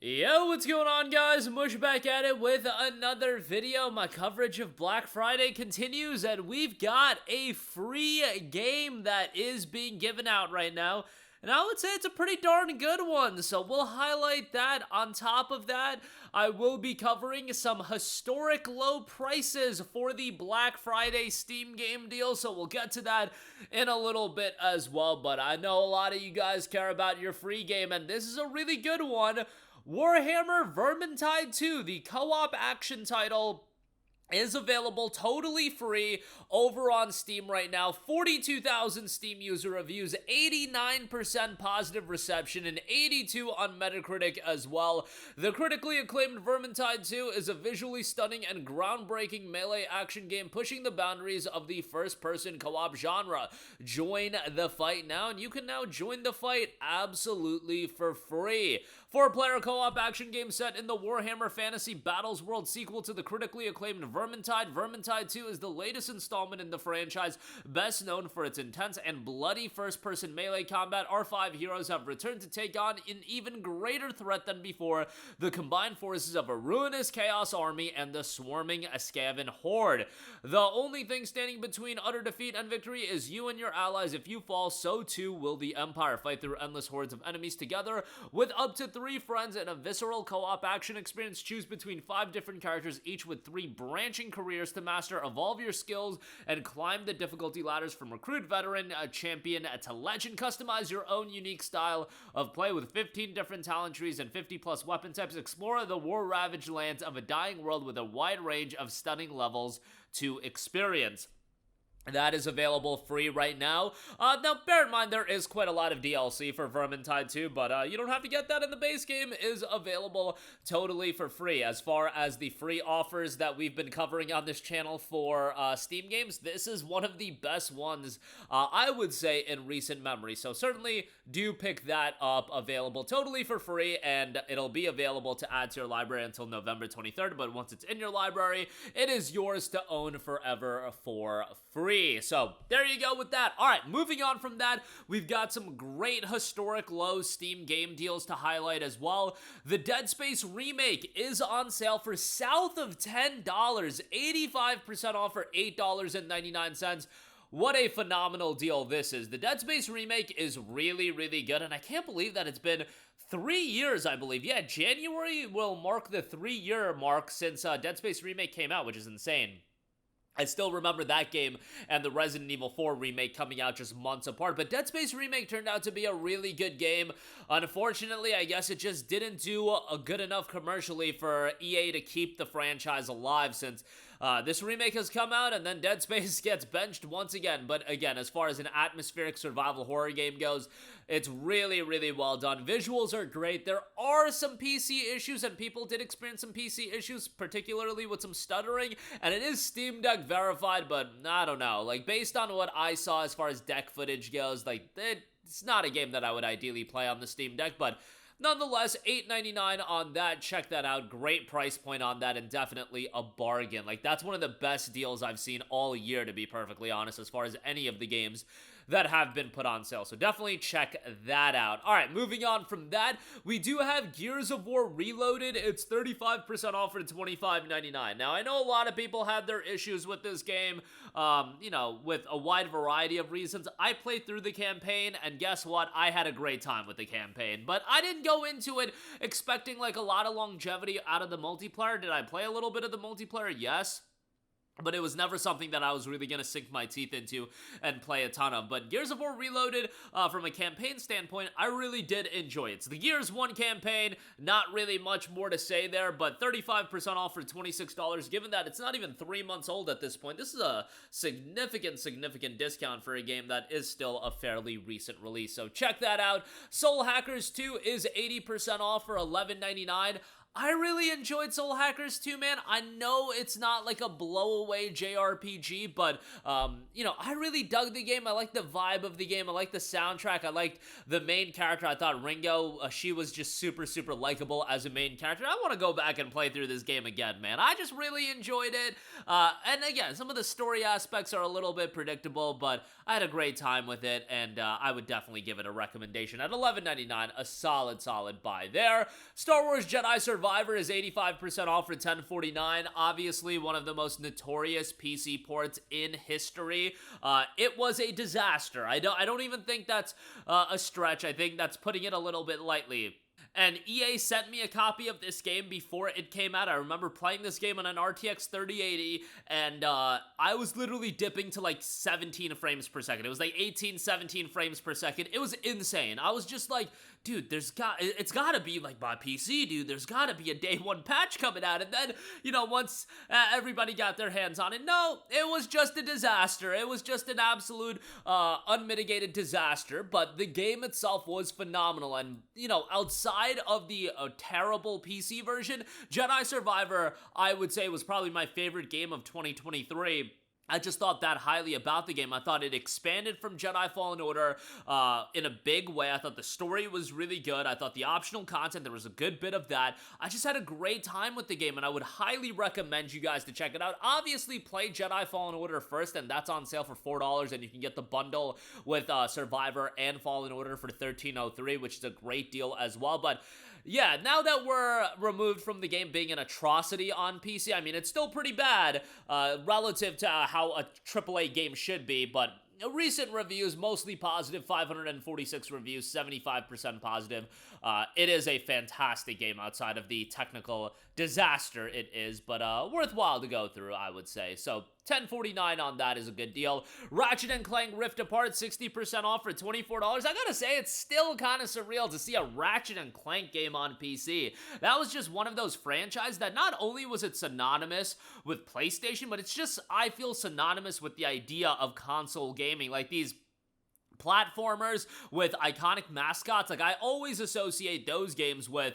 Yo, what's going on, guys? Mush back at it with another video. My coverage of Black Friday continues, and we've got a free game that is being given out right now. And I would say it's a pretty darn good one, so we'll highlight that. On top of that, I will be covering some historic low prices for the Black Friday Steam game deal, so we'll get to that in a little bit as well. But I know a lot of you guys care about your free game, and this is a really good one. Warhammer Vermintide 2, the co-op action title, is available totally free over on Steam right now. 42,000 Steam user reviews, 89% positive reception, and 82 on Metacritic as well. The critically acclaimed Vermintide 2 is a visually stunning and groundbreaking melee action game pushing the boundaries of the first-person co-op genre. Join the fight now, and you can now join the fight absolutely for free. Four-player co-op action game set in the Warhammer Fantasy Battles world sequel to the critically acclaimed Vermintide. Vermintide 2 is the latest installment in the franchise, best known for its intense and bloody first-person melee combat. Our five heroes have returned to take on an even greater threat than before, the combined forces of a ruinous chaos army and the swarming Skaven horde. The only thing standing between utter defeat and victory is you and your allies. If you fall, so too will the Empire. Fight through endless hordes of enemies together with up to 3 friends and a visceral co-op action experience. Choose between 5 different characters, each with 3 branching careers to master. Evolve your skills and climb the difficulty ladders from recruit, veteran, champion to legend. Customize your own unique style of play with 15 different talent trees and 50 plus weapon types. Explore the war-ravaged lands of a dying world with a wide range of stunning levels to experience. That is available free right now. Now, bear in mind, there is quite a lot of DLC for Vermintide 2, but you don't have to get that, and the base game is available totally for free. As far as the free offers that we've been covering on this channel for Steam games, this is one of the best ones, I would say, in recent memory. So certainly do pick that up, available totally for free, and it'll be available to add to your library until November 23rd, but once it's in your library, it is yours to own forever for free. So there you go with that. All right, moving on from that, we've got some great historic low Steam game deals to highlight as well. The Dead Space remake is on sale for south of $10, 85% off for $8.99. What a phenomenal deal this is. The Dead Space remake is really, really good, and I can't believe that it's been 3 years, I believe. Yeah, January will mark the 3-year mark since Dead Space remake came out, which is insane. I still remember that game and the Resident Evil 4 remake coming out just months apart, but Dead Space remake turned out to be a really good game. Unfortunately, I guess it just didn't do a good enough commercially for EA to keep the franchise alive, since this remake has come out and then Dead Space gets benched once again. But again, as far as an atmospheric survival horror game goes, it's really, really well done. Visuals are great. There are some PC issues, and people did experience some PC issues, particularly with some stuttering, and it is Steam Deck verified, but I don't know. Like, based on what I saw as far as deck footage goes, like, it's not a game that I would ideally play on the Steam Deck, but nonetheless, $8.99 on that. Check that out. Great price point on that, and definitely a bargain. Like, that's one of the best deals I've seen all year, to be perfectly honest, as far as any of the games that have been put on sale. So definitely check that out. All right, moving on from that, we do have Gears of War Reloaded. It's 35% off for $25.99. Now, I know a lot of people had their issues with this game, you know, with a wide variety of reasons. I played through the campaign, and guess what? I had a great time with the campaign, but I didn't go into it expecting like a lot of longevity out of the multiplayer. Did I play a little bit of the multiplayer? Yes. But it was never something that I was really going to sink my teeth into and play a ton of. But Gears of War Reloaded, from a campaign standpoint, I really did enjoy it. It's the Gears 1 campaign, not really much more to say there, but 35% off for $26, given that it's not even 3 months old at this point. This is a significant discount for a game that is still a fairly recent release. So check that out. Soul Hackers 2 is 80% off for $11.99. I really enjoyed Soul Hackers 2, man. I know it's not like a blow-away JRPG, but, I really dug the game. I liked the vibe of the game. I liked the soundtrack. I liked the main character. I thought Ringo, she was just super, super likable as a main character. I want to go back and play through this game again, man. I just really enjoyed it. And again, some of the story aspects are a little bit predictable, but I had a great time with it, and I would definitely give it a recommendation. At $11.99, a solid buy there. Star Wars Jedi Survivor is 85% off for $10.49. Obviously, one of the most notorious PC ports in history. It was a disaster. I don't even think that's a stretch. I think that's putting it a little bit lightly. And EA sent me a copy of this game before it came out. I remember playing this game on an RTX 3080, and I was literally dipping to like 17 frames per second. It was like 18, 17 frames per second. It was insane. I was just like, dude, it's gotta be like my PC, dude. There's gotta be a day one patch coming out. And then, once everybody got their hands on it, no, it was just a disaster. It was just an absolute unmitigated disaster. But the game itself was phenomenal. And, outside of the terrible PC version, Jedi Survivor, I would say, was probably my favorite game of 2023. I just thought that highly about the game. I thought it expanded from Jedi Fallen Order in a big way. I thought the story was really good. I thought the optional content, there was a good bit of that. I just had a great time with the game, and I would highly recommend you guys to check it out. Obviously, play Jedi Fallen Order first, and that's on sale for $4, and you can get the bundle with Survivor and Fallen Order for $13.03, which is a great deal as well. But yeah, now that we're removed from the game being an atrocity on PC, I mean, it's still pretty bad relative to how a AAA game should be, but recent reviews, mostly positive, 546 reviews, 75% positive. It is a fantastic game outside of the technical disaster it is, but worthwhile to go through, I would say. So $10.49 on that is a good deal. Ratchet and Clank Rift Apart, 60% off for $24. I gotta say, it's still kind of surreal to see a Ratchet and Clank game on PC. That was just one of those franchises that not only was it synonymous with PlayStation, but it's just, I feel, synonymous with the idea of console gaming. Like these platformers with iconic mascots, like I always associate those games with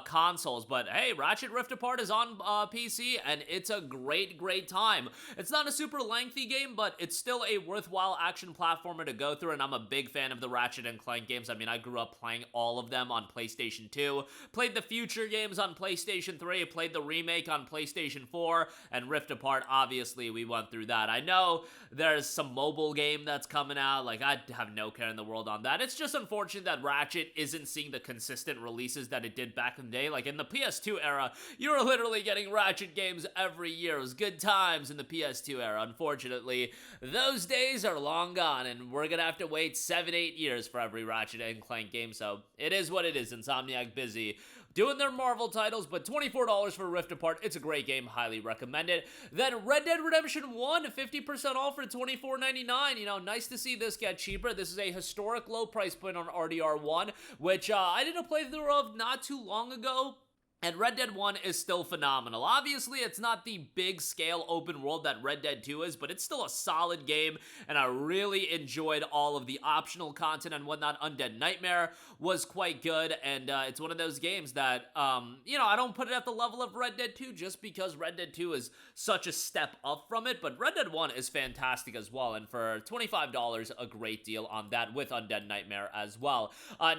consoles, but hey, Ratchet Rift Apart is on PC, and it's a great time. It's not a super lengthy game, but it's still a worthwhile action platformer to go through, and I'm a big fan of the Ratchet and Clank games. I mean, I grew up playing all of them on PlayStation 2, played the future games on PlayStation 3, played the remake on PlayStation 4, and Rift Apart, obviously, we went through that. I know there's some mobile game that's coming out, like I have no care in the world on that. It's just unfortunate that Ratchet isn't seeing the consistent releases that it did back in the day. Like in the PS2 era, you were literally getting Ratchet games every year. It was good times in the PS2 era. Unfortunately, those days are long gone, and we're gonna have to wait 7-8 years for every Ratchet and Clank game, so it is what it is. Insomniac busy doing their Marvel titles, but $24 for Rift Apart. It's a great game. Highly recommend it. Then Red Dead Redemption 1, 50% off for $24.99. Nice to see this get cheaper. This is a historic low price point on RDR1, which I did a playthrough of not too long ago. And Red Dead 1 is still phenomenal. Obviously, it's not the big-scale open world that Red Dead 2 is, but it's still a solid game, and I really enjoyed all of the optional content and whatnot. Undead Nightmare was quite good, and it's one of those games that, I don't put it at the level of Red Dead 2 just because Red Dead 2 is such a step up from it, but Red Dead 1 is fantastic as well, and for $25, a great deal on that with Undead Nightmare as well.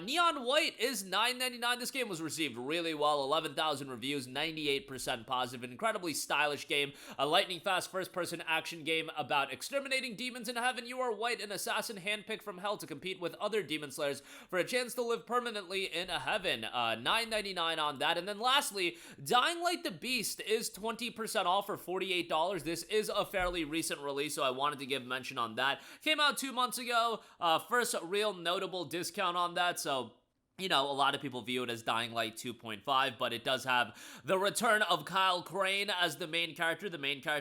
Neon White is $9.99. This game was received really well, 11,000 reviews, 98% positive, an incredibly stylish game, a lightning-fast first-person action game about exterminating demons in heaven. You are White, an assassin handpicked from hell to compete with other demon slayers for a chance to live permanently in a heaven. $9.99 on that. And then lastly, Dying Light the Beast is 20% off for $48. This is a fairly recent release, so I wanted to give mention on that. Came out 2 months ago, first real notable discount on that, so a lot of people view it as Dying Light 2.5, but it does have the return of Kyle Crane as the main character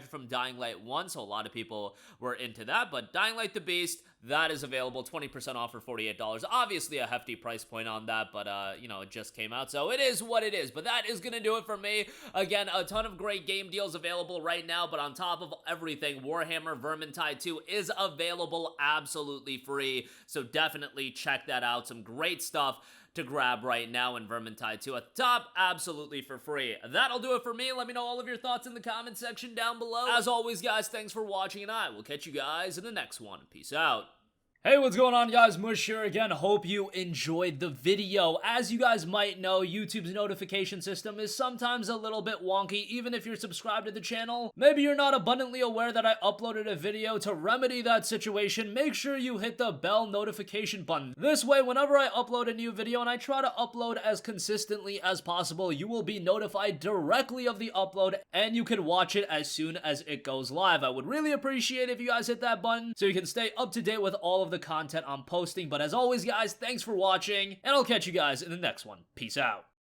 from Dying Light 1, so a lot of people were into that. But Dying Light the Beast, that is available, 20% off for $48. Obviously a hefty price point on that, but, it just came out, so it is what it is. But that is going to do it for me. Again, a ton of great game deals available right now, but on top of everything, Warhammer Vermintide 2 is available absolutely free, so definitely check that out. Some great stuff. to grab right now in Vermintide 2 at the top, absolutely for free. That'll do it for me. Let me know all of your thoughts in the comment section down below. As always, guys, thanks for watching, and I will catch you guys in the next one. Peace out. Hey, what's going on, guys? Mush here again. Hope you enjoyed the video. As you guys might know, YouTube's notification system is sometimes a little bit wonky, even if you're subscribed to the channel. Maybe you're not abundantly aware that I uploaded a video. To remedy that situation, make sure you hit the bell notification button. This way, whenever I upload a new video, and I try to upload as consistently as possible, you will be notified directly of the upload, and you can watch it as soon as it goes live. I would really appreciate if you guys hit that button so you can stay up to date with all of the content I'm posting. But as always, guys, thanks for watching, and I'll catch you guys in the next one. Peace out.